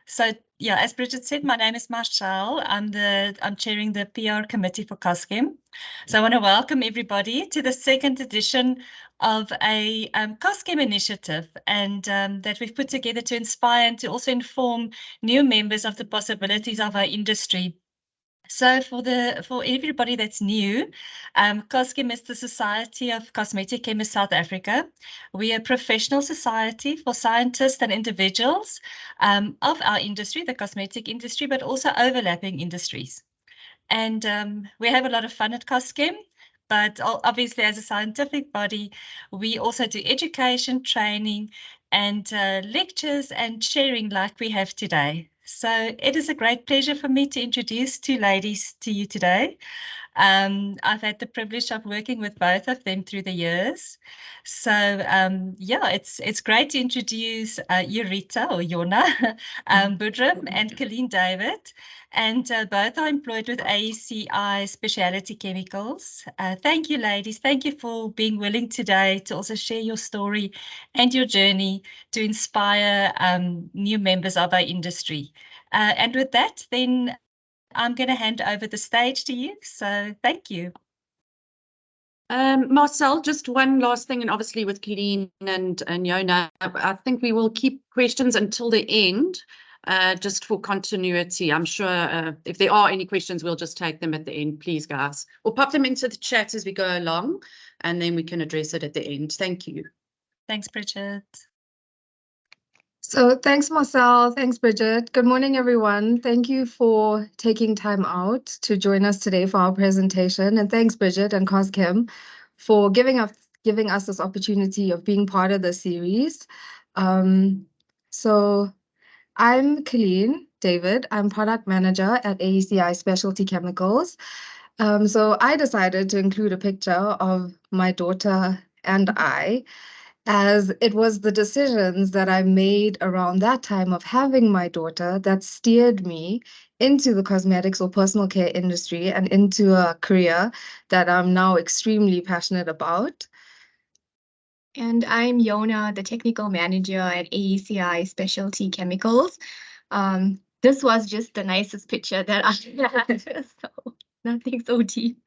So yeah, as Bridget said, my name is Marshall. I'm chairing the PR committee for Coschem. So I want to welcome everybody to the second edition of a Coschem initiative, and that we've put together to inspire and to also inform new members of the possibilities of our industry. So for everybody that's new, Coschem is the Society of Cosmetic Chemists South Africa. We are a professional society for scientists and individuals of our industry, the cosmetic industry, but also overlapping industries. And we have a lot of fun at Coschem, but obviously as a scientific body, we also do education, training, and lectures and sharing like we have today. So it is a great pleasure for me to introduce two ladies to you today. I've had the privilege of working with both of them through the years. So yeah, it's great to introduce Eurita or Yona Budrum and Colleen David. And both are employed with AECI Specialty Chemicals. Thank you, ladies. Thank you for being willing today to also share your story and your journey to inspire new members of our industry. And with that, then I'm going to hand over the stage to you. So thank you. Marcel, just one last thing, and obviously with Colleen and Yona, I think we will keep questions until the end, just for continuity. I'm sure if there are any questions, we'll just take them at the end, please, guys. Or pop them into the chat as we go along, and then we can address it at the end. Thank you. Thanks, Bridget. So thanks, Marcel. Thanks, Bridget. Good morning, everyone. Thank you for taking time out to join us today for our presentation. And thanks, Bridget and Coschem, for giving us this opportunity of being part of the series. So I'm Colleen David. I'm product manager at AECI Specialty Chemicals. So I decided to include a picture of my daughter and I, as it was the decisions that I made around that time of having my daughter that steered me into the cosmetics or personal care industry and into a career that I'm now extremely passionate about. And I'm Yona, the technical manager at AECI Specialty Chemicals. This was just the nicest picture that I had, so nothing so deep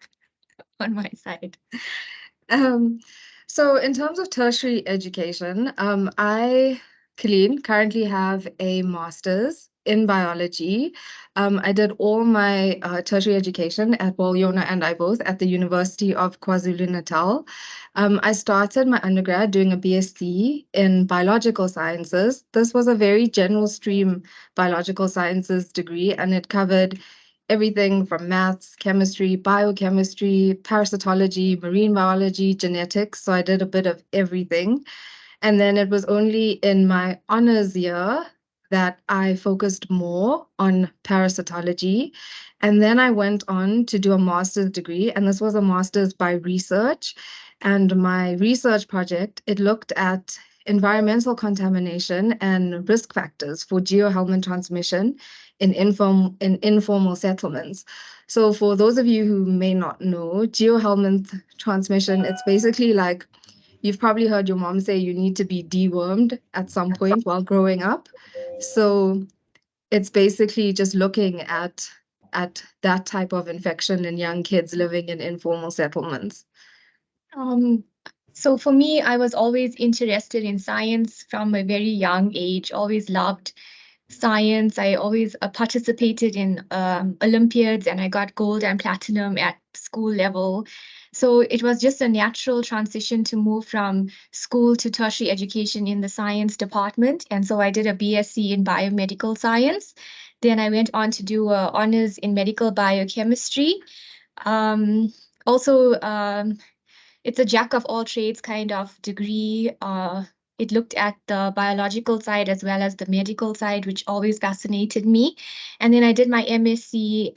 on my side. So in terms of tertiary education, I, Colleen, currently have a master's in biology. I did all my tertiary education at Yona and I both at the University of KwaZulu-Natal. I started my undergrad doing a BSc in biological sciences. This was a very general stream biological sciences degree, and it covered everything from maths, chemistry, biochemistry, parasitology, marine biology, genetics. So I did a bit of everything. And then it was only in my honors year that I focused more on parasitology. And then I went on to do a master's degree, and this was a master's by research. And my research project, it looked at environmental contamination and risk factors for geohelminth transmission in informal settlements. So for those of you who may not know, geohelminth transmission, it's basically like, you've probably heard your mom say you need to be dewormed at some point while growing up. So it's basically just looking at that type of infection in young kids living in informal settlements. So for me, I was always interested in science from a very young age, always loved science. I always participated in Olympiads, and I got gold and platinum at school level. So it was just a natural transition to move from school to tertiary education in the science department. And so I did a BSc in biomedical science. Then I went on to do honors in medical biochemistry. It's a jack of all trades kind of degree. It looked at the biological side as well as the medical side, which always fascinated me. And then I did my MSc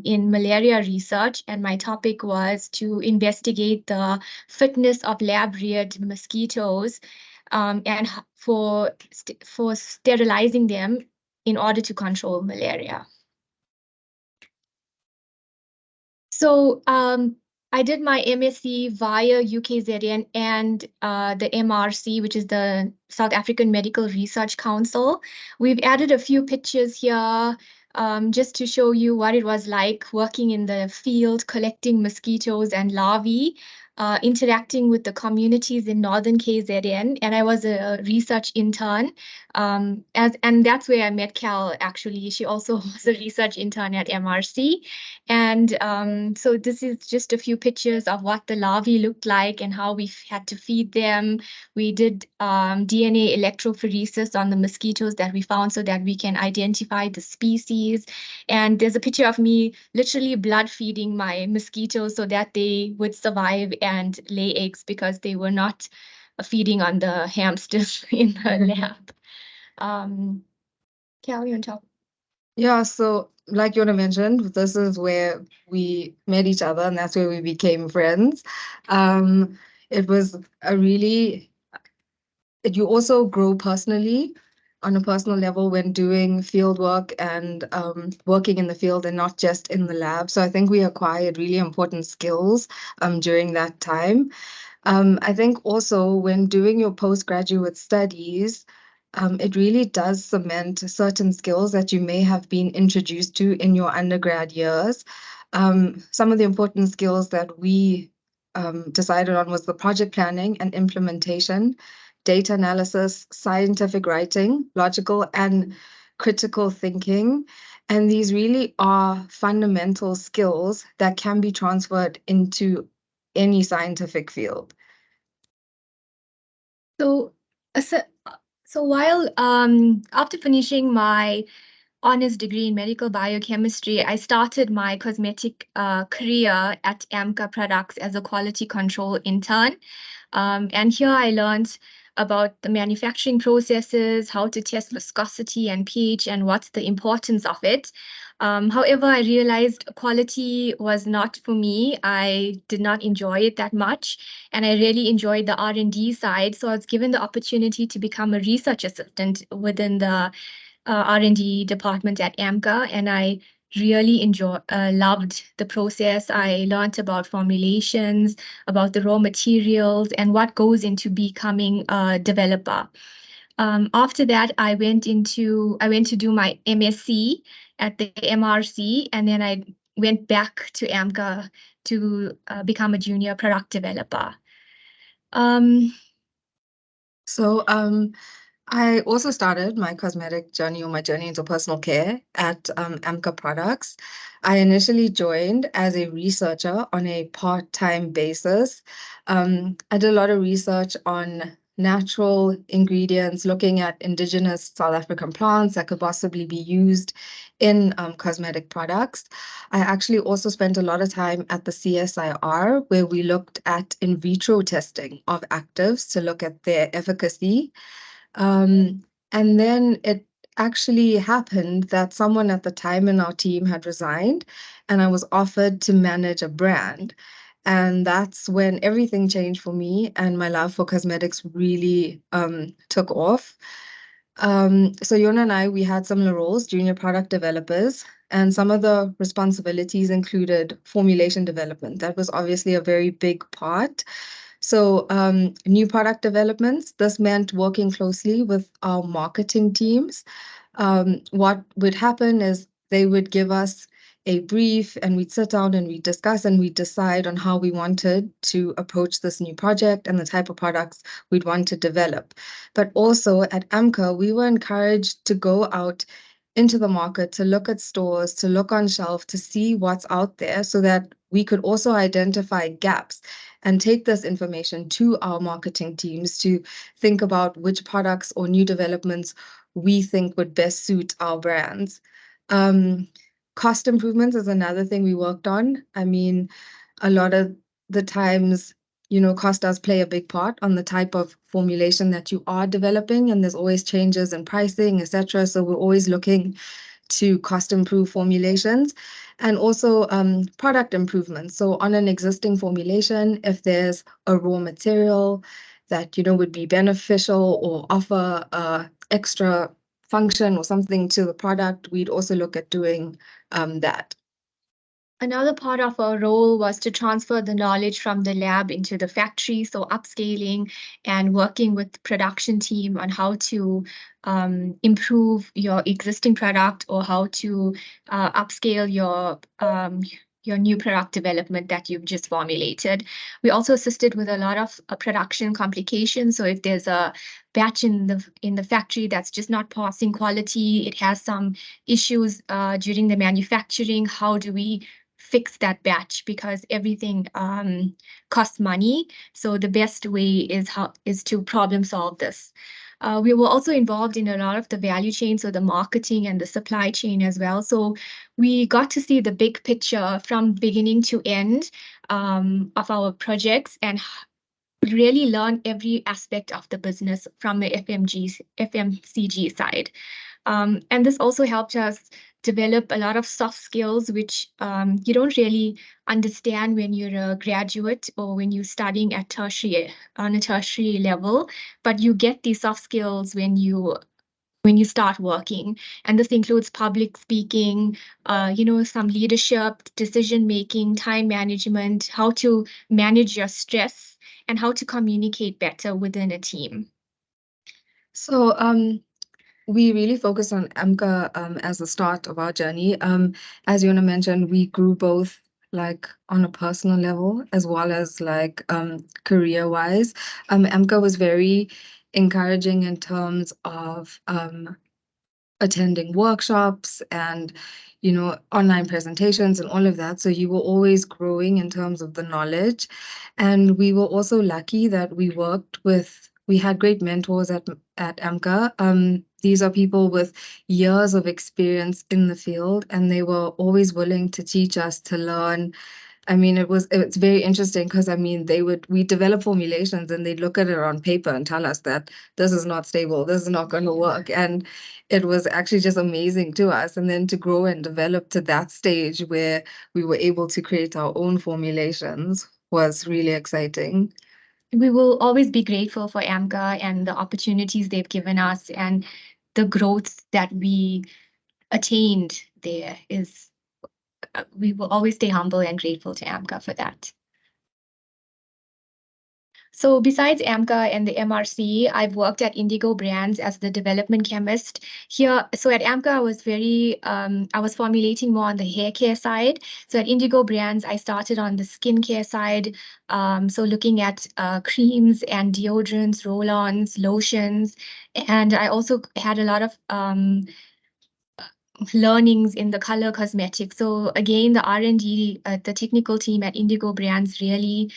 in malaria research, and my topic was to investigate the fitness of lab-reared mosquitoes and for sterilizing them in order to control malaria. So I did my MSc via UKZN and the MRC, which is the South African Medical Research Council. We've added a few pictures here just to show you what it was like working in the field, collecting mosquitoes and larvae, interacting with the communities in northern KZN. And I was a research intern. And that's where I met Cal, actually. She also was a research intern at MRC. And so this is just a few pictures of what the larvae looked like and how we had to feed them. We did DNA electrophoresis on the mosquitoes that we found so that we can identify the species. And there's a picture of me literally blood feeding my mosquitoes so that they would survive and lay eggs because they were not feeding on the hamsters in the lab. Cal, you on top? Yeah, so like Yona mentioned, this is where we met each other and that's where we became friends. It was a really, you also grow personally on a personal level when doing field work and working in the field and not just in the lab. So I think we acquired really important skills during that time. I think also when doing your postgraduate studies, it really does cement certain skills that you may have been introduced to in your undergrad years. Some of the important skills that we decided on was the project planning and implementation, data analysis, scientific writing, logical and critical thinking. And these really are fundamental skills that can be transferred into any scientific field. So, so while after finishing my honors degree in medical biochemistry, I started my cosmetic career at AMCA Products as a quality control intern. And here I learned about the manufacturing processes, how to test viscosity and pH, and what's the importance of it. However, I realized quality was not for me. I did not enjoy it that much, and I really enjoyed the R&D side. So I was given the opportunity to become a research assistant within the R&D department at AMCA, and I really loved the process. I learned about formulations, about the raw materials, and what goes into becoming a developer. After that, I went to do my MSc at the MRC, and then I went back to AMCA to become a junior product developer. I also started my cosmetic journey or my journey into personal care at AMCA Products. I initially joined as a researcher on a part-time basis. I did a lot of research on natural ingredients, looking at indigenous South African plants that could possibly be used in cosmetic products. I actually also spent a lot of time at the CSIR, where we looked at in vitro testing of actives to look at their efficacy. And then it actually happened that someone at the time in our team had resigned, and I was offered to manage a brand. And that's when everything changed for me, and my love for cosmetics really took off. So Yona and I, we had similar roles, junior product developers, and some of the responsibilities included formulation development. That was obviously a very big part. So new product developments, this meant working closely with our marketing teams. What would happen is they would give us a brief and we'd sit down and we'd discuss and we'd decide on how we wanted to approach this new project and the type of products we'd want to develop. But also at AMCA, we were encouraged to go out into the market, to look at stores, to look on shelf, to see what's out there so that we could also identify gaps and take this information to our marketing teams to think about which products or new developments we think would best suit our brands. Cost improvements is another thing we worked on. I mean, a lot of the times, cost does play a big part on the type of formulation that you are developing, and there's always changes in pricing, etc. So we're always looking to cost improve formulations and also product improvements. So on an existing formulation, if there's a raw material that would be beneficial or offer extra function or something to the product, we'd also look at doing that. Another part of our role was to transfer the knowledge from the lab into the factory, so upscaling and working with the production team on how to improve your existing product or how to upscale your new product development that you've just formulated. We also assisted with a lot of production complications. So if there's a batch in the factory that's just not passing quality, it has some issues during the manufacturing, how do we fix that batch, because everything costs money. So the best way is to problem solve this. We were also involved in a lot of the value chain, so the marketing and the supply chain as well. So we got to see the big picture from beginning to end of our projects and really learn every aspect of the business from the FMCG side. And this also helped us develop a lot of soft skills, which you don't really understand when you're a graduate or when you're studying at on a tertiary level, but you get these soft skills when you start working. And this includes public speaking, some leadership, decision making, time management, how to manage your stress, and how to communicate better within a team. So we really focused on AMCA as the start of our journey. As Yona mentioned, we grew both like on a personal level as well as like career-wise. AMCA was very encouraging in terms of attending workshops and online presentations and all of that. So you were always growing in terms of the knowledge. And we were also lucky that we had great mentors at AMCA. These are people with years of experience in the field, and they were always willing to teach us, to learn. I mean, it's very interesting because we develop formulations and they'd look at it on paper and tell us that this is not stable, this is not going to work. And it was actually just amazing to us. And then to grow and develop to that stage where we were able to create our own formulations was really exciting. We will always be grateful for AMCA and the opportunities they've given us, and the growth that we attained there we will always stay humble and grateful to AMCA for that. So besides AMCA and the MRC, I've worked at Indigo Brands as the development chemist here. So at AMCA, I was formulating more on the hair care side. So at Indigo Brands, I started on the skincare side. So looking at creams and deodorants, roll-ons, lotions. And I also had a lot of learnings in the color cosmetics. So again, the R&D, the technical team at Indigo Brands really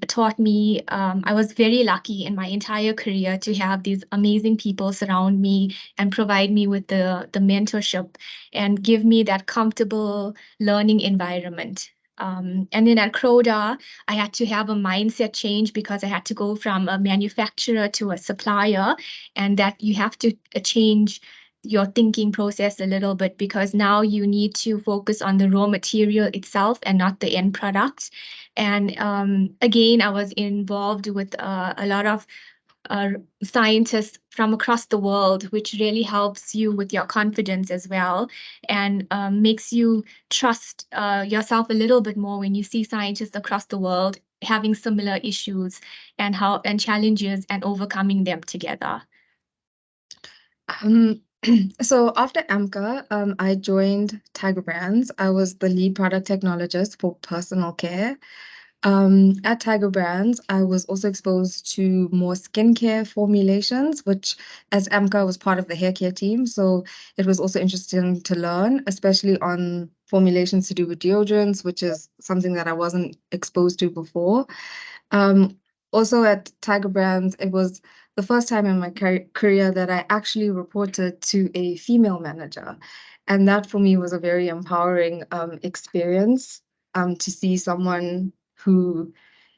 taught me. I was very lucky in my entire career to have these amazing people surround me and provide me with the mentorship and give me that comfortable learning environment. And then at Croda, I had to have a mindset change because I had to go from a manufacturer to a supplier, and that you have to change your thinking process a little bit, because now you need to focus on the raw material itself and not the end product. And again, I was involved with a lot of scientists from across the world, which really helps you with your confidence as well, and makes you trust yourself a little bit more when you see scientists across the world having similar issues and challenges and overcoming them together. So after AMCA, I joined Tiger Brands. I was the lead product technologist for personal care. At Tiger Brands, I was also exposed to more skincare formulations, which as AMCA was part of the hair care team. So it was also interesting to learn, especially on formulations to do with deodorants, which is something that I wasn't exposed to before. Also at Tiger Brands, it was the first time in my career that I actually reported to a female manager. And that for me was a very empowering experience, to see someone who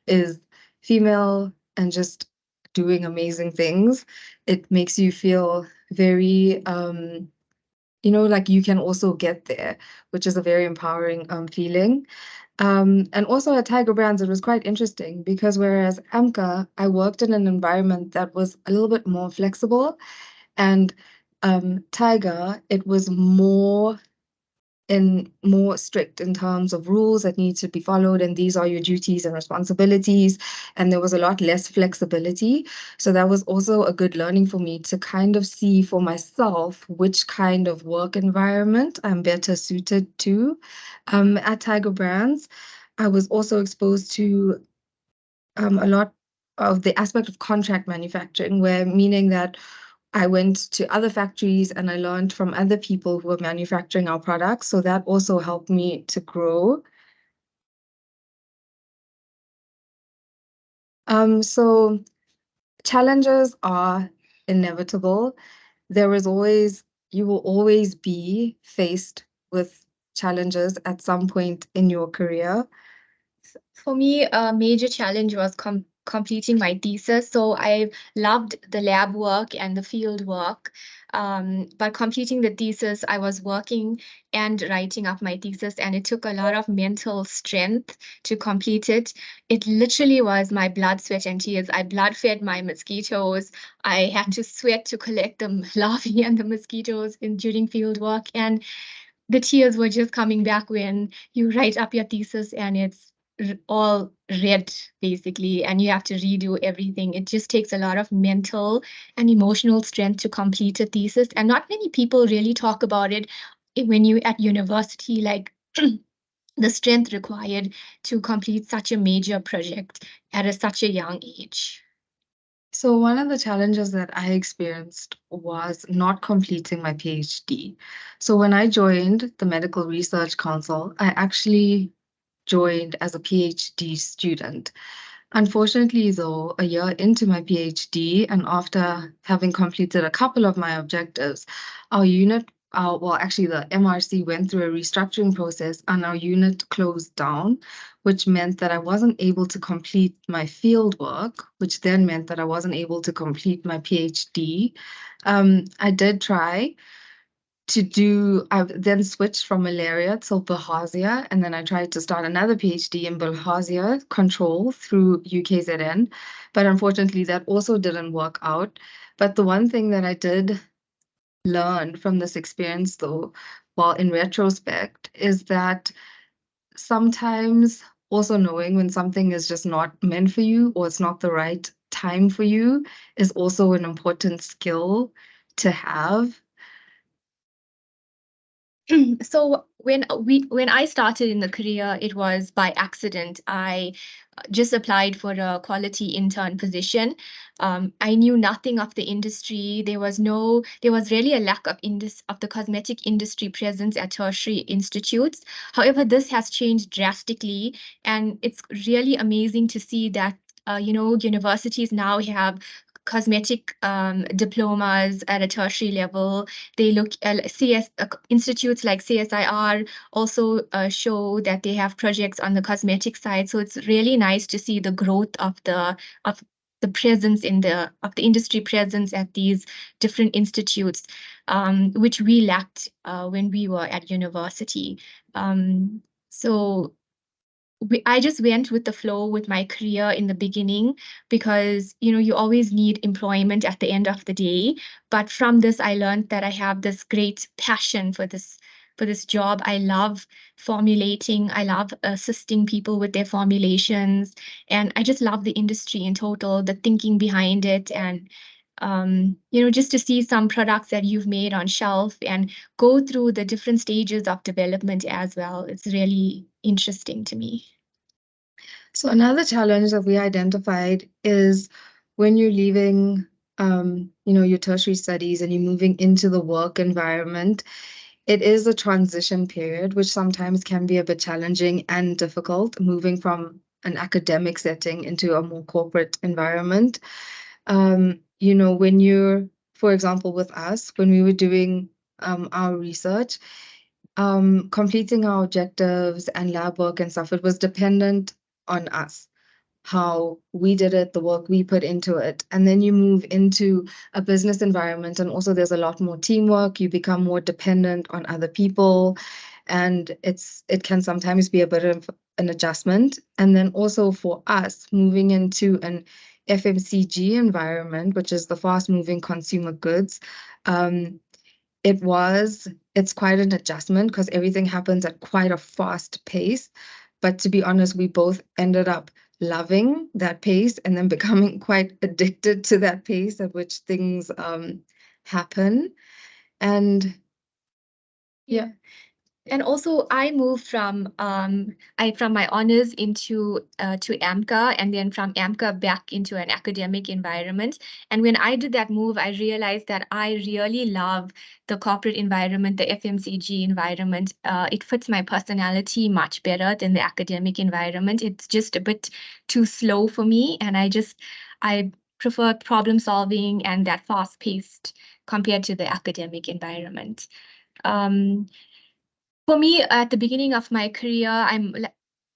is female and just doing amazing things. It makes you feel very, like you can also get there, which is a very empowering feeling. And also at Tiger Brands, it was quite interesting because whereas AMCA, I worked in an environment that was a little bit more flexible, and Tiger, it was more more strict in terms of rules that need to be followed, and these are your duties and responsibilities, and there was a lot less flexibility. So that was also a good learning for me to kind of see for myself which kind of work environment I'm better suited to. At Tiger Brands, I was also exposed to a lot of the aspect of contract manufacturing, where meaning that I went to other factories and I learned from other people who were manufacturing our products. So that also helped me to grow. So challenges are inevitable. You will always be faced with challenges at some point in your career. For me, a major challenge was completing my thesis. So I loved the lab work and the field work. But completing the thesis, I was working and writing up my thesis, and it took a lot of mental strength to complete it. It literally was my blood, sweat, and tears. I blood fed my mosquitoes. I had to sweat to collect the larvae and the mosquitoes during field work. And the tears were just coming back when you write up your thesis and it's all red, basically, and you have to redo everything. It just takes a lot of mental and emotional strength to complete a thesis, and not many people really talk about it when you're at university, like the strength required to complete such a major project at such a young age. So one of the challenges that I experienced was not completing my PhD. So when I joined the Medical Research Council, I actually joined as a PhD student. Unfortunately, though, a year into my PhD and after having completed a couple of my objectives, the MRC went through a restructuring process and our unit closed down, which meant that I wasn't able to complete my field work, which then meant that I wasn't able to complete my PhD. I did try I then switched from malaria to bilharzia, and then I tried to start another PhD in bilharzia control through UKZN, but unfortunately that also didn't work out. But the one thing that I did learn from this experience, though, while in retrospect, is that sometimes also knowing when something is just not meant for you or it's not the right time for you is also an important skill to have. So when I started in the career, it was by accident. I just applied for a quality intern position. I knew nothing of the industry. There was really a lack of the cosmetic industry presence at tertiary institutes. However, this has changed drastically, and it's really amazing to see that universities now have cosmetic diplomas at a tertiary level. They look institutes like CSIR also show that they have projects on the cosmetic side. So it's really nice to see the growth of the presence of the industry presence at these different institutes, which we lacked when we were at university. So I just went with the flow with my career in the beginning because, you always need employment at the end of the day. But from this, I learned that I have this great passion for this job. I love formulating. I love assisting people with their formulations. And I just love the industry in total, the thinking behind it. And just to see some products that you've made on shelf and go through the different stages of development as well. It's really interesting to me. So another challenge that we identified is when you're leaving, your tertiary studies and you're moving into the work environment, it is a transition period, which sometimes can be a bit challenging and difficult, moving from an academic setting into a more corporate environment. For example, with us, when we were doing our research, completing our objectives and lab work and stuff, it was dependent on us, how we did it, the work we put into it. And then you move into a business environment, and also there's a lot more teamwork. You become more dependent on other people, and it can sometimes be a bit of an adjustment. And then also for us, moving into an FMCG environment, which is the fast-moving consumer goods, it's quite an adjustment because everything happens at quite a fast pace. But to be honest, we both ended up loving that pace and then becoming quite addicted to that pace at which things happen. And yeah. And also, I moved from my honors into to AMCA, and then from AMCA back into an academic environment. And when I did that move, I realized that I really love the corporate environment, the FMCG environment. It fits my personality much better than the academic environment. It's just a bit too slow for me, and I prefer problem solving and that fast paced compared to the academic environment. For me, at the beginning of my career,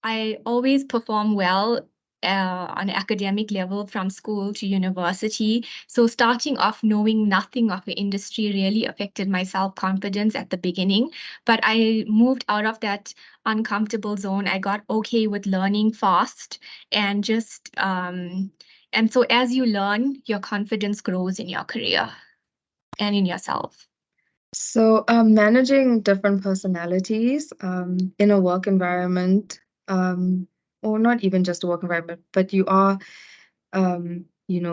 I always perform well on an academic level from school to university. So starting off knowing nothing of the industry really affected my self-confidence at the beginning. But I moved out of that uncomfortable zone. I got okay with learning fast and just and so as you learn, your confidence grows in your career and in yourself. So managing different personalities in a work environment, or not even just a work environment, but you are,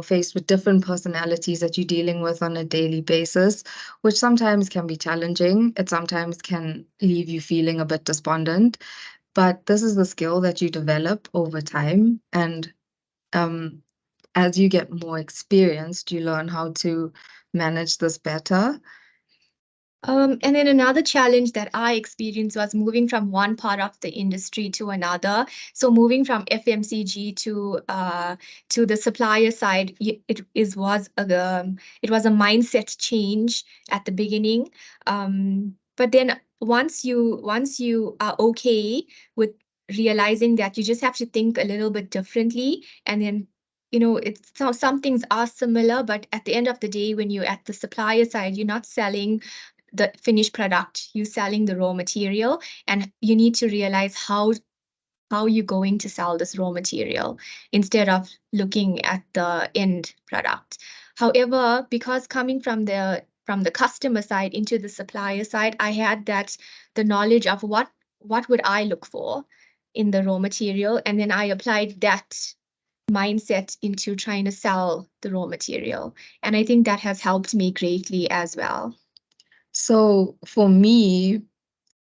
faced with different personalities that you're dealing with on a daily basis, which sometimes can be challenging. It sometimes can leave you feeling a bit despondent, but this is the skill that you develop over time. And as you get more experienced, you learn how to manage this better. And then another challenge that I experienced was moving from one part of the industry to another. So moving from FMCG to the supplier side, it was a mindset change at the beginning. But then once you are okay with realizing that you just have to think a little bit differently, and then some things are similar, but at the end of the day, when you're at the supplier side, you're not selling the finished product, you're selling the raw material, and you need to realize how you're going to sell this raw material instead of looking at the end product. However, because coming from the customer side into the supplier side, I had the knowledge of what would I look for in the raw material, and then I applied that mindset into trying to sell the raw material. And I think that has helped me greatly as well. So for me,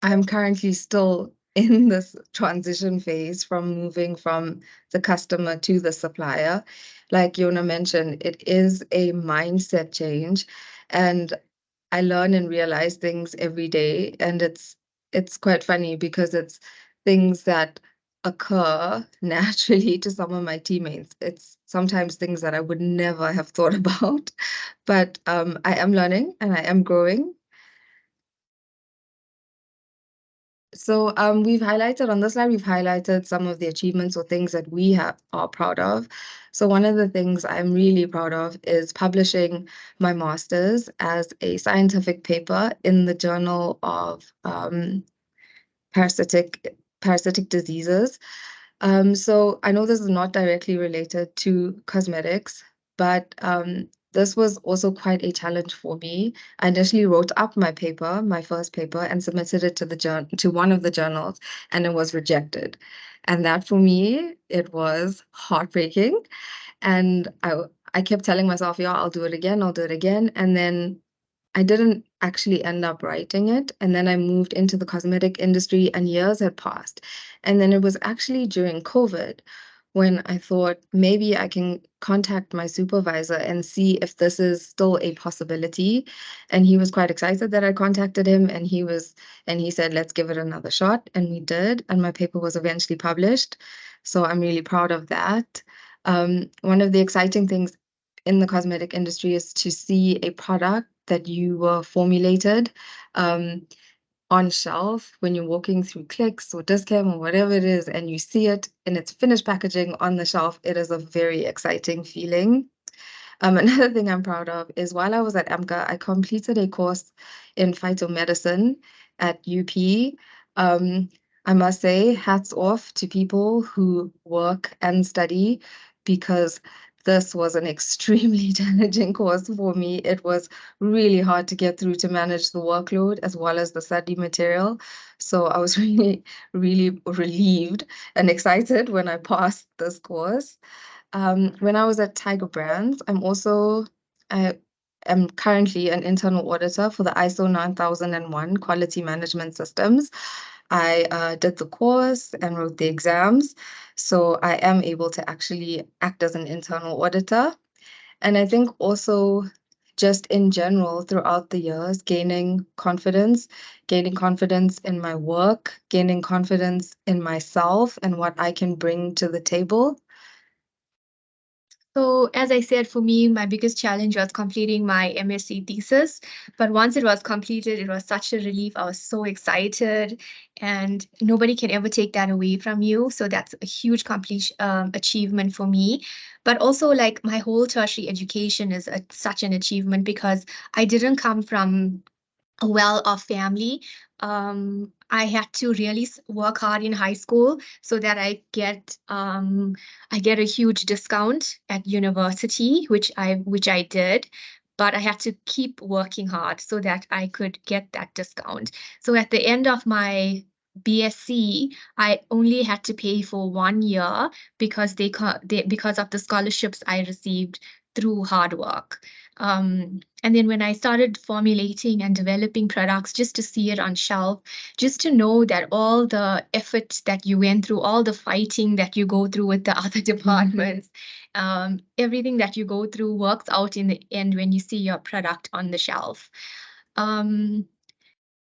I'm currently still in this transition phase from moving from the customer to the supplier. Like Yona mentioned, it is a mindset change, and I learn and realize things every day. And it's quite funny because it's things that occur naturally to some of my teammates. It's sometimes things that I would never have thought about, but I am learning and I am growing. So we've highlighted on this slide, we've highlighted some of the achievements or things that we are proud of. So one of the things I'm really proud of is publishing my master's as a scientific paper in the Journal of Parasitic Diseases. So I know this is not directly related to cosmetics, but this was also quite a challenge for me. I initially wrote up my paper, my first paper, and submitted it to one of the journals, and it was rejected. And that for me, it was heartbreaking. And I kept telling myself, yeah, I'll do it again, I'll do it again. And then I didn't actually end up writing it. And then I moved into the cosmetic industry and years had passed. And then it was actually during COVID when I thought maybe I can contact my supervisor and see if this is still a possibility. And he was quite excited that I contacted him, and he said, let's give it another shot. And we did. And my paper was eventually published. So I'm really proud of that. One of the exciting things in the cosmetic industry is to see a product that you were formulated on shelf when you're walking through Clicks or Discam or whatever it is, and you see it in its finished packaging on the shelf. It is a very exciting feeling. Another thing I'm proud of is while I was at AMCA, I completed a course in phytomedicine at UP. I must say, hats off to people who work and study, because this was an extremely challenging course for me. It was really hard to get through to manage the workload as well as the study material. So I was really, really relieved and excited when I passed this course. When I was at Tiger Brands, I am currently an internal auditor for the ISO 9001 quality management systems. I did the course and wrote the exams, so I am able to actually act as an internal auditor. And I think also just in general throughout the years, gaining confidence in my work, gaining confidence in myself and what I can bring to the table. So as I said, for me, my biggest challenge was completing my MSc thesis. But once it was completed, it was such a relief. I was so excited, and nobody can ever take that away from you. So that's a huge achievement for me. But also, like, my whole tertiary education is such an achievement because I didn't come from a well-off family. I had to really work hard in high school so that I get a huge discount at university, which I did. But I had to keep working hard so that I could get that discount. So at the end of my BSc, I only had to pay for 1 year because because of the scholarships I received through hard work. And then when I started formulating and developing products, just to see it on shelf, just to know that all the effort that you went through, all the fighting that you go through with the other departments, everything that you go through works out in the end when you see your product on the shelf.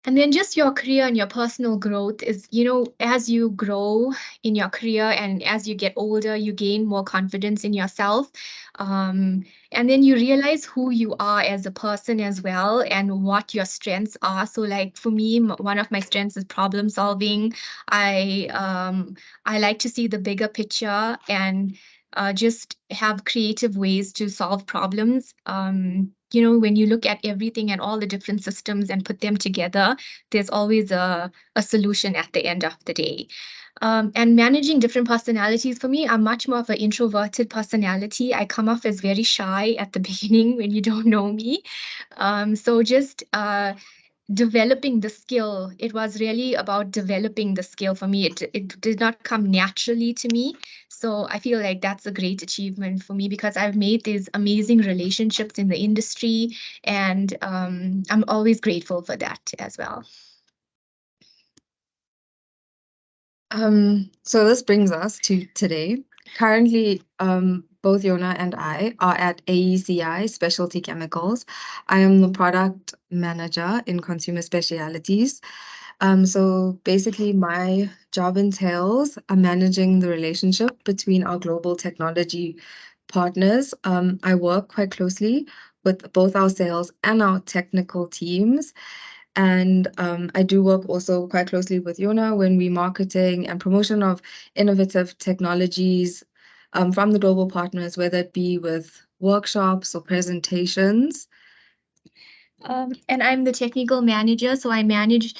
And then just your career and your personal growth is, as you grow in your career and as you get older, you gain more confidence in yourself. And then you realize who you are as a person as well and what your strengths are. So like for me, one of my strengths is problem solving. I like to see the bigger picture and just have creative ways to solve problems. When you look at everything and all the different systems and put them together, there's always a solution at the end of the day. And managing different personalities, for me, I'm much more of an introverted personality. I come off as very shy at the beginning when you don't know me. So just developing the skill, it was really about developing the skill for me. It did not come naturally to me. So I feel like that's a great achievement for me because I've made these amazing relationships in the industry, and I'm always grateful for that as well. So this brings us to today. Currently, both Yona and I are at AECI Specialty Chemicals. I am the product manager in consumer specialities. So basically, my job entails managing the relationship between our global technology partners. I work quite closely with both our sales and our technical teams. And I do work also quite closely with Yona when we marketing and promotion of innovative technologies from the global partners, whether it be with workshops or presentations. And I'm the technical manager, so I manage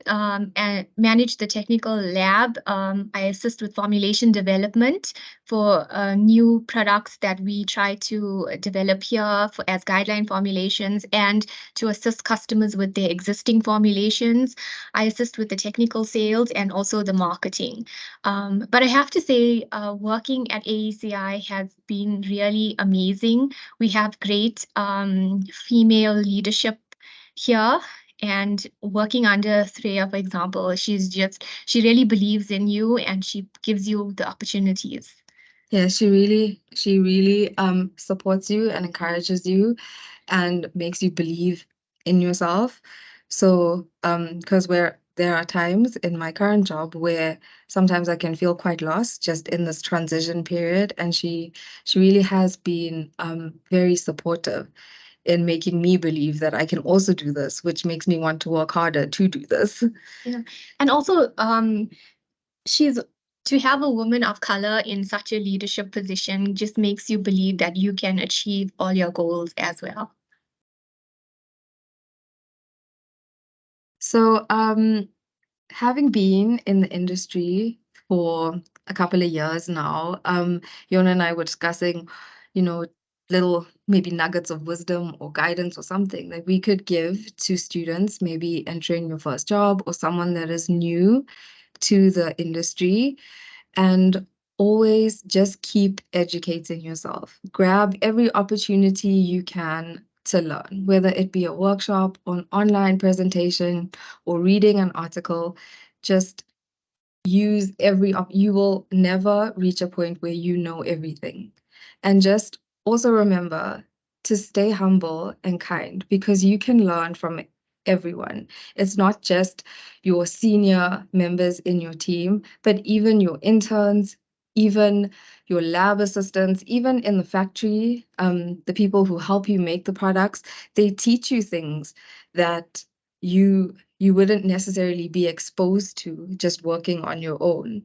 the technical lab. I assist with formulation development for new products that we try to develop here as guideline formulations and to assist customers with their existing formulations. I assist with the technical sales and also the marketing. But I have to say, working at AECI has been really amazing. We have great female leadership here, and working under Threya, for example, she really believes in you and she gives you the opportunities. Yeah, she really supports you and encourages you and makes you believe in yourself. So, because there are times in my current job where sometimes I can feel quite lost just in this transition period, and she really has been very supportive in making me believe that I can also do this, which makes me want to work harder to do this. Yeah, and also to have a woman of color in such a leadership position just makes you believe that you can achieve all your goals as well. So, having been in the industry for a couple of years now, Yona and I were discussing, little maybe nuggets of wisdom or guidance or something that we could give to students maybe entering your first job or someone that is new to the industry. And always just keep educating yourself. Grab every opportunity you can to learn, whether it be a workshop, an online presentation, or reading an article. Just use you will never reach a point where you know everything. And just also remember to stay humble and kind, because you can learn from everyone. It's not just your senior members in your team, but even your interns, even your lab assistants, even in the factory, the people who help you make the products, they teach you things that you wouldn't necessarily be exposed to just working on your own.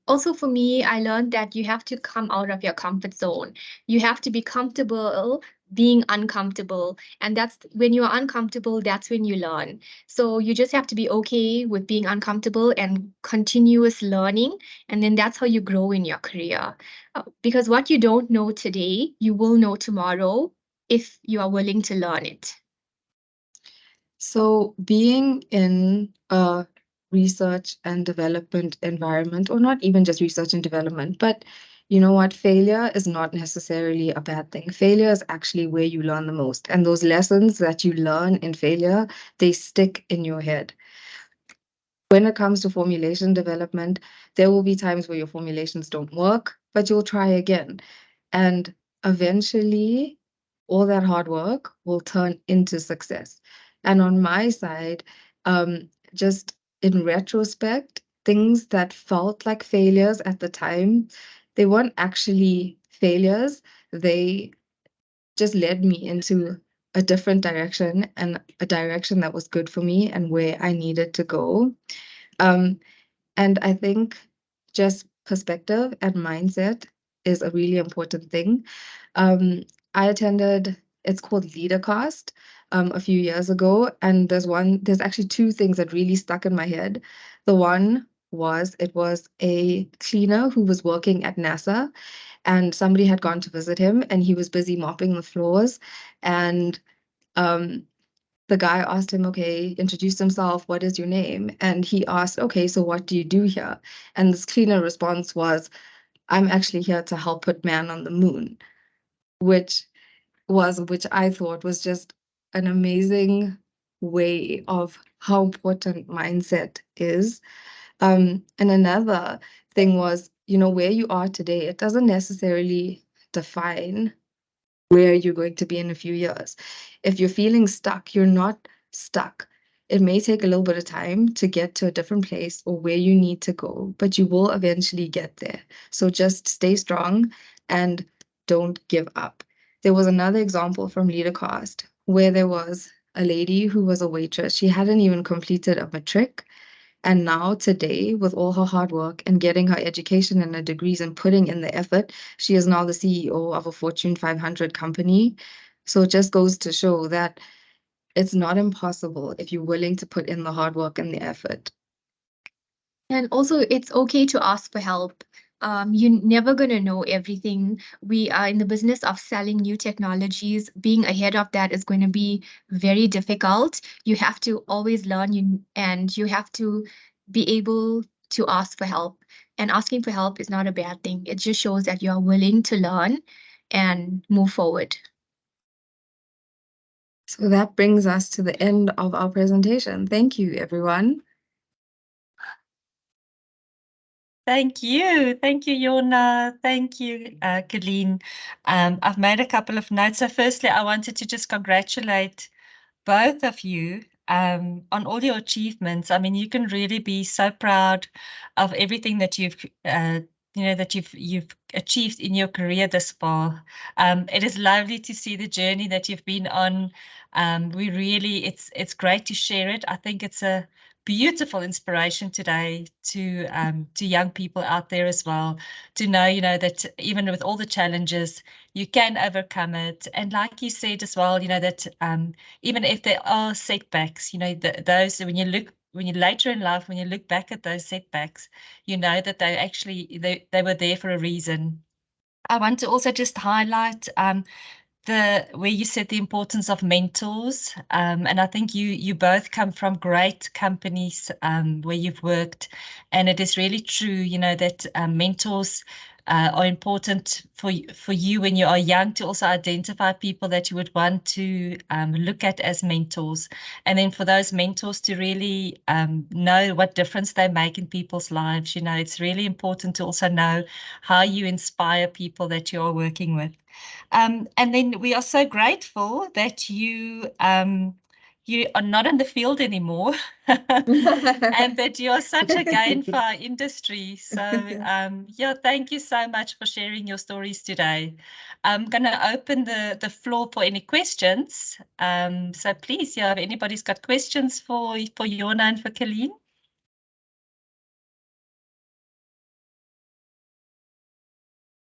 Also for me, I learned that you have to come out of your comfort zone. You have to be comfortable being uncomfortable. And that's when you're uncomfortable, that's when you learn. So you just have to be okay with being uncomfortable and continuous learning. And then that's how you grow in your career. Because what you don't know today, you will know tomorrow if you are willing to learn it. So being in a research and development environment, or not even just research and development, but you know what? Failure is not necessarily a bad thing. Failure is actually where you learn the most. And those lessons that you learn in failure, they stick in your head. When it comes to formulation development, there will be times where your formulations don't work, but you'll try again. And eventually, all that hard work will turn into success. And on my side, just in retrospect, things that felt like failures at the time, they weren't actually failures. They just led me into a different direction, and a direction that was good for me and where I needed to go. And I think just perspective and mindset is a really important thing. I attended, it's called LeaderCast, a few years ago, and there's actually two things that really stuck in my head. The one was, it was a cleaner who was working at NASA, and somebody had gone to visit him, and he was busy mopping the floors, and the guy asked him, okay, introduced himself, what is your name? And he asked, okay, so what do you do here? And this cleaner response was, I'm actually here to help put man on the moon, which I thought was just an amazing way of how important mindset is. And another thing was, where you are today, it doesn't necessarily define where you're going to be in a few years. If you're feeling stuck, you're not stuck. It may take a little bit of time to get to a different place or where you need to go, but you will eventually get there. So just stay strong and don't give up. There was another example from LeaderCast where there was a lady who was a waitress. She hadn't even completed a matric. And now today, with all her hard work and getting her education and her degrees and putting in the effort, she is now the CEO of a Fortune 500 company. So it just goes to show that it's not impossible if you're willing to put in the hard work and the effort. And also, it's okay to ask for help. You're never going to know everything. We are in the business of selling new technologies. Being ahead of that is going to be very difficult. You have to always learn, and you have to be able to ask for help. And asking for help is not a bad thing. It just shows that you are willing to learn and move forward. So that brings us to the end of our presentation. Thank you, everyone. Thank you. Thank you, Yona. Thank you, Colleen. I've made a couple of notes. So firstly, I wanted to just congratulate both of you on all your achievements. I mean, you can really be so proud of everything that you've you've achieved in your career this far. It is lovely to see the journey that you've been on. It's great to share it. I think it's a beautiful inspiration today to young people out there as well, to know, that even with all the challenges, you can overcome it. And like you said as well, that even if there are setbacks, those when you later in life, when you look back at those setbacks, that they were there for a reason. I want to also just highlight where you said the importance of mentors, and I think you both come from great companies where you've worked, and it is really true, that mentors are important for you when you are young, to also identify people that you would want to look at as mentors, and then for those mentors to really know what difference they make in people's lives. It's really important to also know how you inspire people that you are working with. And then we are so grateful that you are not in the field anymore, and that you are such a gain for our industry. So yeah, thank you so much for sharing your stories today. I'm going to open the floor for any questions. So please, yeah, if anybody's got questions for Jona and for Colleen.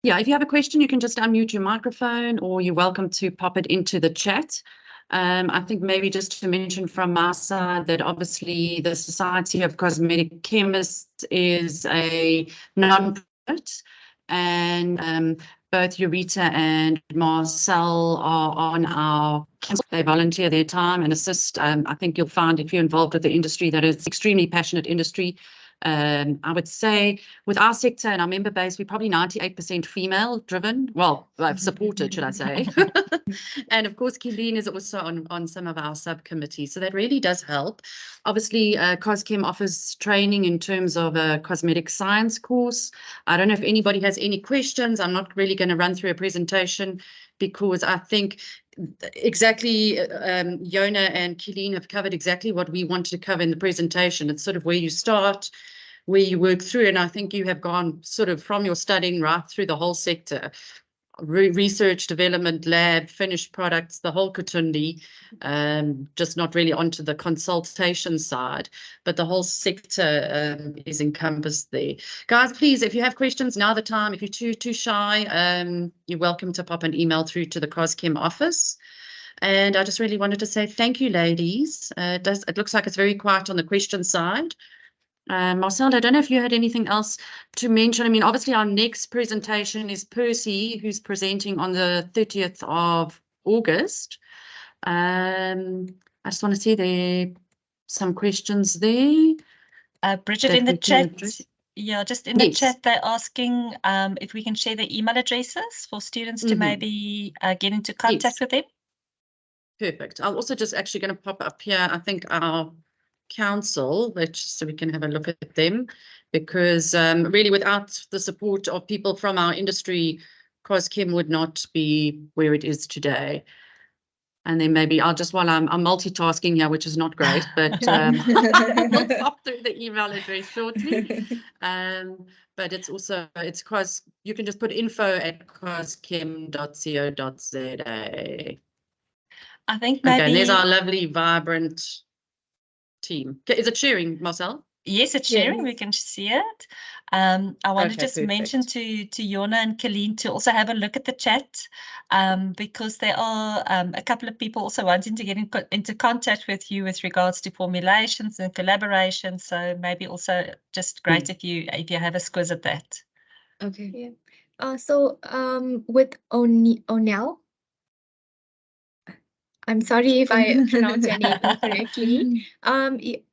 Yeah, if you have a question, you can just unmute your microphone, or you're welcome to pop it into the chat. I think maybe just to mention from my side that obviously the Society of Cosmetic Chemists is a non-profit, and both Eureka and Marcel are on our council. They volunteer their time and assist. I think you'll find, if you're involved with the industry, that it's extremely passionate industry. I would say with our sector and our member base, we're probably 98% female driven. Well, supported, should I say. And of course, Colleen is also on some of our subcommittees. So that really does help. Obviously, Coschem offers training in terms of a cosmetic science course. I don't know if anybody has any questions. I'm not really going to run through a presentation, because I think exactly Jona and Colleen have covered exactly what we wanted to cover in the presentation. It's sort of where you start, where you work through, and I think you have gone sort of from your studying right through the whole sector. Research, development, lab, finished products, the whole Kutundi, just not really onto the consultation side, but the whole sector is encompassed there. Guys, please, if you have questions, now the time. If you're too shy, you're welcome to pop an email through to the Coschem office. And I just really wanted to say thank you, ladies. It looks like it's very quiet on the question side. Marcel, I don't know if you had anything else to mention. I mean, obviously our next presentation is Percy, who's presenting on the 30th of August. I just want to see there some questions there. Bridget, in the chat, yeah, just in the chat, they're asking if we can share the email addresses for students to maybe get into contact with them. Perfect. I'm also just actually going to pop up here, I think, our council, so we can have a look at them, because really without the support of people from our industry, Coschem would not be where it is today. And then maybe I'll just, while I'm multitasking here, which is not great, but we'll pop through the email address shortly. But it's also, you can just put info@coschem.co.za. I think maybe. Okay, and there's our lovely, vibrant team. Is it sharing, Marcel? Yes, it's sharing. Yes. We can see it. I want to just mention to Jona and Colleen to also have a look at the chat, because there are a couple of people also wanting to get into contact with you with regards to formulations and collaboration. So maybe also just great if you have a squiz at that. Okay. Yeah. So with Onel. I'm sorry if I pronounce your name incorrectly.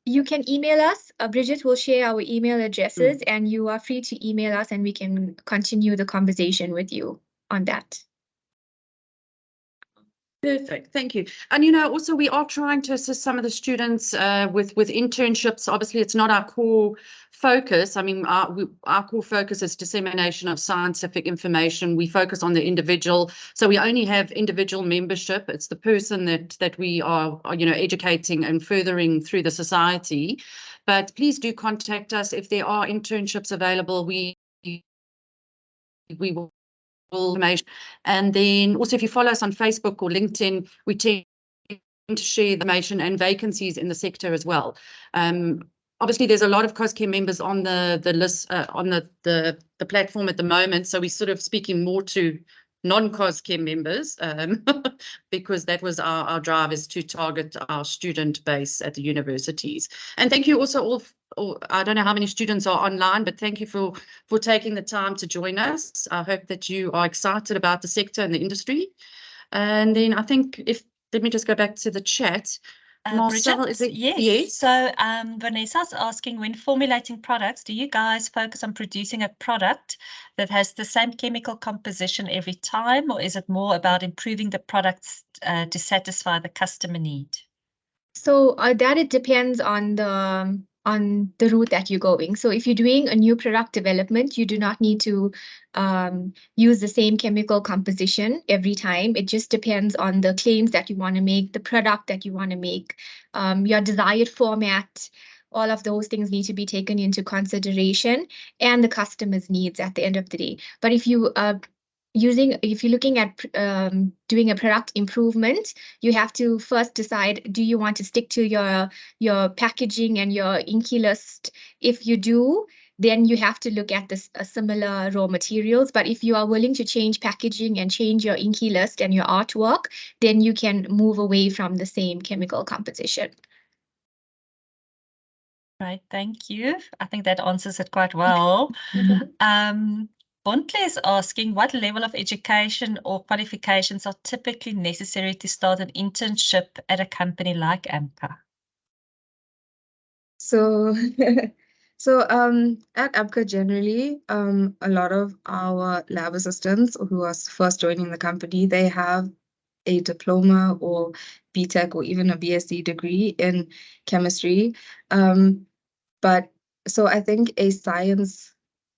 You can email us. Bridget will share our email addresses, and you are free to email us, and we can continue the conversation with you on that. Perfect, thank you. And also we are trying to assist some of the students with internships. Obviously, it's not our core focus. I mean, our core focus is dissemination of scientific information. We focus on the individual, so we only have individual membership. It's the person that we are educating and furthering through the society. But please do contact us if there are internships available. We will information. And then also, if you follow us on Facebook or LinkedIn, we tend to share information and vacancies in the sector as well. Obviously, there's a lot of Coschem members on the list on the platform at the moment, so we're sort of speaking more to non-Coschem members, because that was our drive, is to target our student base at the universities. And thank you also all, I don't know how many students are online, but thank you for taking the time to join us. I hope that you are excited about the sector and the industry. And then I think let me just go back to the chat. Marcel, Bridget, is it? yes. So Vanessa's asking, when formulating products, do you guys focus on producing a product that has the same chemical composition every time, or is it more about improving the products to satisfy the customer need? So that it depends on the route that you're going. So if you're doing a new product development, you do not need to use the same chemical composition every time. It just depends on the claims that you want to make, the product that you want to make, your desired format. All of those things need to be taken into consideration, and the customer's needs at the end of the day. But if you're looking at doing a product improvement, you have to first decide, do you want to stick to your packaging and your inky list? If you do, then you have to look at this similar raw materials. But if you are willing to change packaging and change your inky list and your artwork, then you can move away from the same chemical composition. Right, thank you. I think that answers it quite well. Bontle is asking, what level of education or qualifications are typically necessary to start an internship at a company like AMCA? So, at AMCA generally, a lot of our lab assistants who are first joining the company, they have a diploma or BTech or even a BSc degree in chemistry. But so I think a science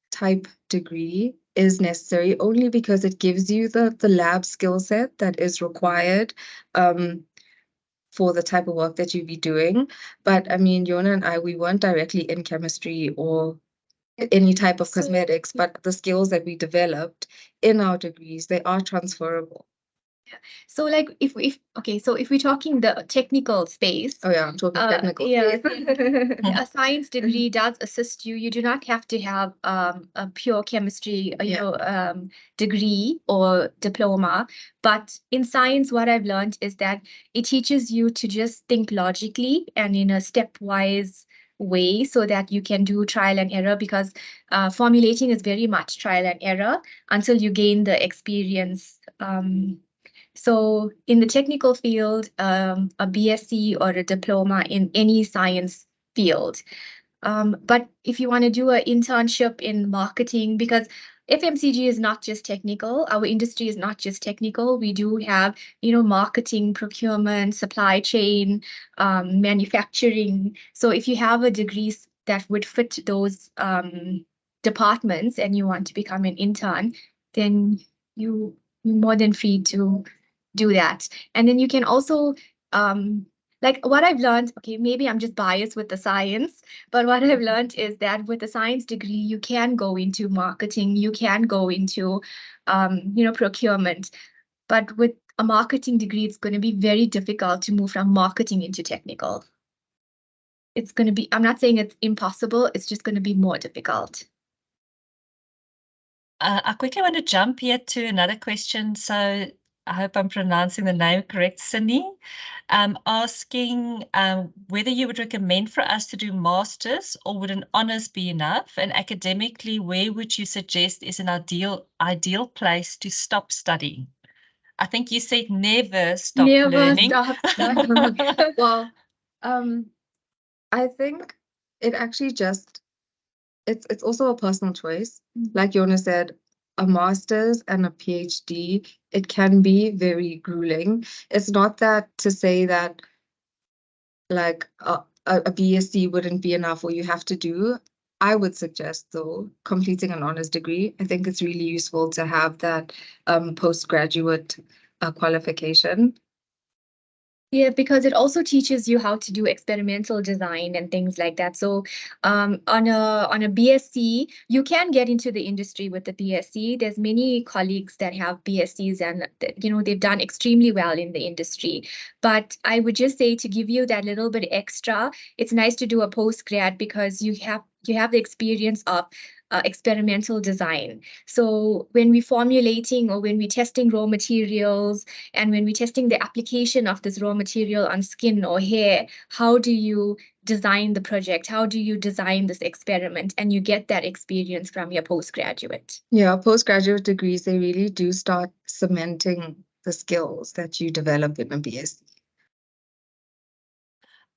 type degree is necessary only because it gives you the lab skill set that is required for the type of work that you'd be doing. But I mean, Yona and I, we weren't directly in chemistry or any type of cosmetics, but the skills that we developed in our degrees, they are transferable. So like if we're talking the technical space. Oh yeah, I'm talking technical space. A science degree does assist you. You do not have to have a pure chemistry degree or diploma. But in science, what I've learned is that it teaches you to just think logically and in a stepwise way so that you can do trial and error, because formulating is very much trial and error until you gain the experience. So in the technical field, a BSc or a diploma in any science field. But if you want to do an internship in marketing, because FMCG is not just technical, our industry is not just technical. We do have, marketing, procurement, supply chain, manufacturing. So if you have a degree that would fit those departments and you want to become an intern, then you're more than free to do that. And then you can also, like what I've learned, okay, maybe I'm just biased with the science, but what I've learned is that with a science degree, you can go into marketing, you can go into, procurement. But with a marketing degree, it's going to be very difficult to move from marketing into technical. It's going to be, I'm not saying it's impossible, it's just going to be more difficult. I quickly want to jump here to another question. So I hope I'm pronouncing the name correct, Cindy, asking whether you would recommend for us to do masters or would an honours be enough? And academically, where would you suggest is an ideal place to stop studying? I think you said never stop learning. Never stop studying. Well, I think it actually just, it's also a personal choice. Like Yona said, a master's and a PhD, it can be very grueling. It's not that to say that like a BSc wouldn't be enough or you have to do. I would suggest though completing an honors degree. I think it's really useful to have that postgraduate qualification. Yeah, because it also teaches you how to do experimental design and things like that. So on a BSc, you can get into the industry with the BSc. There's many colleagues that have BScs and they've done extremely well in the industry. But I would just say, to give you that little bit extra, it's nice to do a postgrad, because you you have the experience of experimental design. So when we're formulating or when we're testing raw materials and when we're testing the application of this raw material on skin or hair, how do you design the project? How do you design this experiment? And you get that experience from your postgraduate. Yeah, postgraduate degrees, they really do start cementing the skills that you develop in a BSc.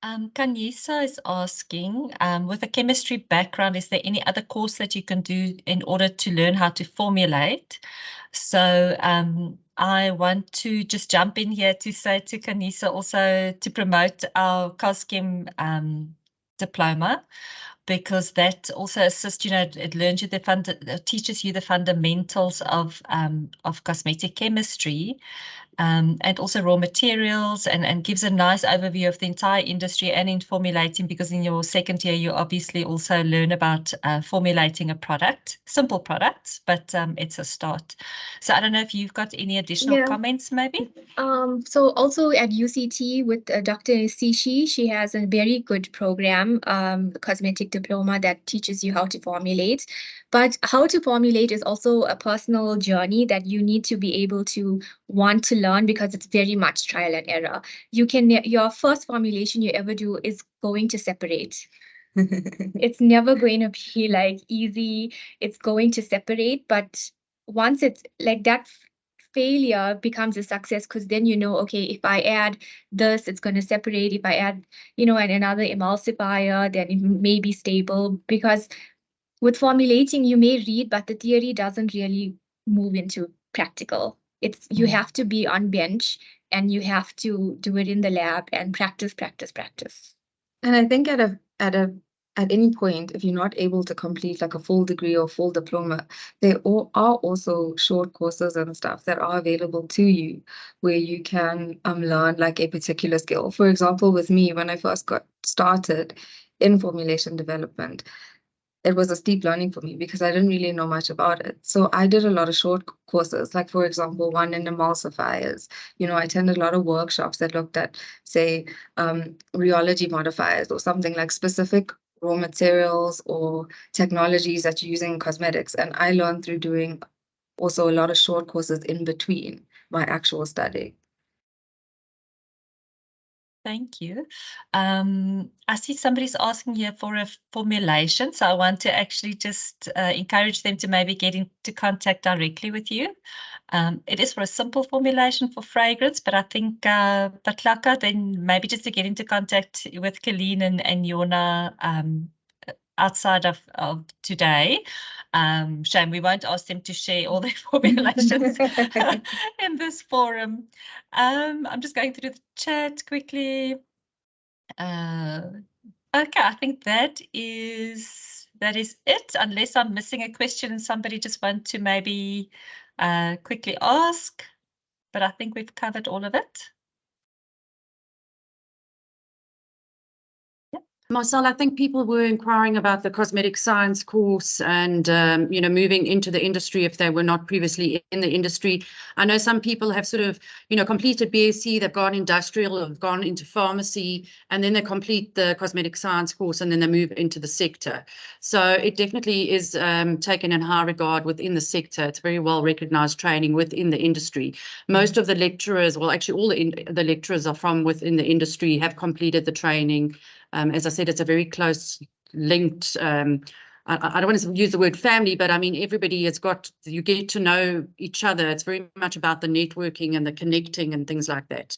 Kanisa is asking, with a chemistry background, is there any other course that you can do in order to learn how to formulate? So I want to just jump in here to say to Kanisa also to promote our Coschem diploma, because that also assists, it learns you teaches you the fundamentals of cosmetic chemistry. And also raw materials, and gives a nice overview of the entire industry and in formulating, because in your second year, you obviously also learn about formulating a product, simple products, but it's a start. So I don't know if you've got any additional comments, maybe? So also at UCT with Dr. Sishi, she has a very good program, the cosmetic diploma, that teaches you how to formulate. But how to formulate is also a personal journey that you need to be able to want to learn, because it's very much trial and error. Your first formulation you ever do is going to separate. It's never going to be like easy. It's going to separate, but once it's like that, failure becomes a success, because then okay, if I add this, it's going to separate. If I add, and another emulsifier, then it may be stable. Because with formulating, you may read, but the theory doesn't really move into practical. You have to be on bench and you have to do it in the lab and practice. And I think at any point, if you're not able to complete like a full degree or full diploma, there are also short courses and stuff that are available to you where you can learn like a particular skill. For example, with me, when I first got started in formulation development, it was a steep learning for me because I didn't really know much about it. So I did a lot of short courses, like for example, one in emulsifiers. I attended a lot of workshops that looked at, say, rheology modifiers or something like specific raw materials or technologies that you're using in cosmetics. And I learned through doing also a lot of short courses in between my actual study. Thank you. I see somebody's asking here for a formulation, so I want to actually just encourage them to maybe get into contact directly with you. It is for a simple formulation for fragrance, but I think Patlaka, then maybe just to get into contact with Colleen and Yona outside of today. Shame we won't ask them to share all their formulations in this forum. I'm just going through the chat quickly. Okay, I think that is it, unless I'm missing a question and somebody just want to maybe quickly ask, but I think we've covered all of it. Marcel, I think people were inquiring about the cosmetic science course and, moving into the industry if they were not previously in the industry. I know some people have sort of, completed BSc, they've gone industrial, have gone into pharmacy, and then they complete the cosmetic science course and then they move into the sector. So it definitely is taken in high regard within the sector. It's very well recognized training within the industry. Most of the lecturers, well, actually all the lecturers are from within the industry, have completed the training. As I said, it's a very close linked, I don't want to use the word family, but I mean, everybody has you get to know each other. It's very much about the networking and the connecting and things like that.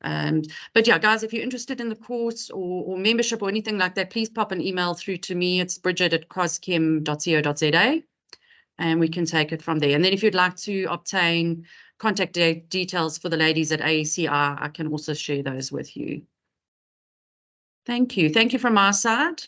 But yeah, guys, if you're interested in the course or membership or anything like that, please pop an email through to me. It's bridget@coschem.co.za, and we can take it from there. And then if you'd like to obtain contact details for the ladies at AECI, I can also share those with you. Thank you. Thank you from our side.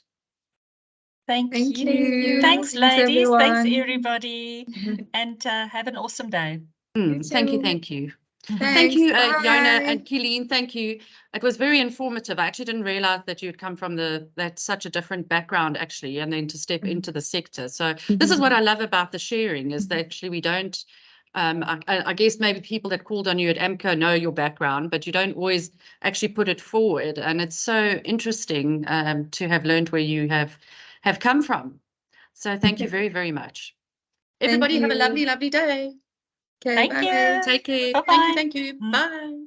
Thank Thank you. you. Thanks, Thanks, ladies. Thanks, everyone. everybody. And have an awesome day. Thank you. too. Thank you. Thanks. Thank you, Bye. Yona and Colleen. Thank you. It was very informative. I actually didn't realize that you'd come from that's such a different background, actually, and then to step into the sector. So this is what I love about the sharing, is that actually we don't, I guess maybe people that called on you at AMCO know your background, but you don't always actually put it forward. And it's so interesting to have learned where you have have come from. So thank you very, very much. Everybody have a you. lovely, lovely day. Okay, Thank bye. you. Take care. Bye-bye. Thank you. Mm. Bye.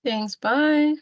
Thanks. Bye.